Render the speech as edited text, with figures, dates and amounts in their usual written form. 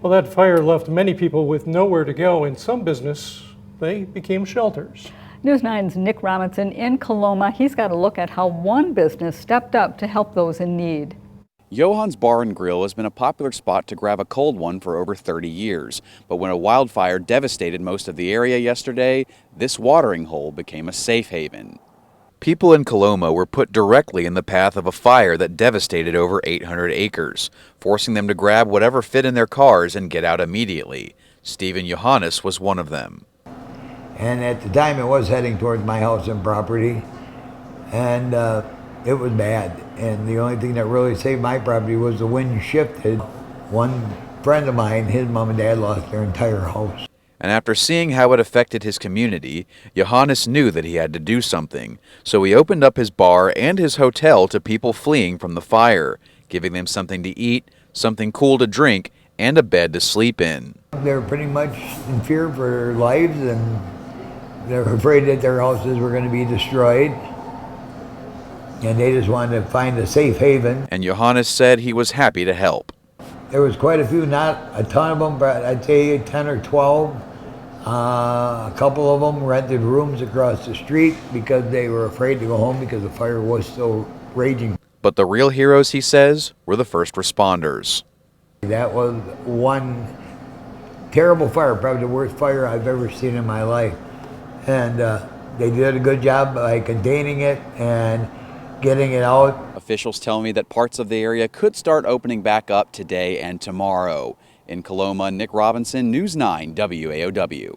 Well, that fire left many people with nowhere to go. In some business, they became shelters. News 9's Nick Robinson in Coloma. He's got a look at how one business stepped up to help those in need. Johannes Bar and Grill has been a popular spot to grab a cold one for over 30 years. But when a wildfire devastated most of the area yesterday, this watering hole became a safe haven. People in Coloma were put directly in the path of a fire that devastated over 800 acres, forcing them to grab whatever fit in their cars and get out immediately. Stephen Johannes was one of them. And at the time it was heading towards my house and property, and it was bad. And the only thing that really saved my property was the wind shifted. One friend of mine, his mom and dad lost their entire house. And after seeing how it affected his community, Johannes knew that he had to do something. So he opened up his bar and his hotel to people fleeing from the fire, giving them something to eat, something cool to drink, and a bed to sleep in. They were pretty much in fear for their lives, and they were afraid that their houses were going to be destroyed. And they just wanted to find a safe haven. And Johannes said he was happy to help. There was quite a few, not a ton of them, but I'd say 10 or 12. A couple of them rented rooms across the street because they were afraid to go home because the fire was still raging. But the real heroes, he says, were the first responders. That was one terrible fire, probably the worst fire I've ever seen in my life. And they did a good job by containing it and getting it out. Officials tell me that parts of the area could start opening back up today and tomorrow. In Coloma, Nick Robinson, News 9 WAOW.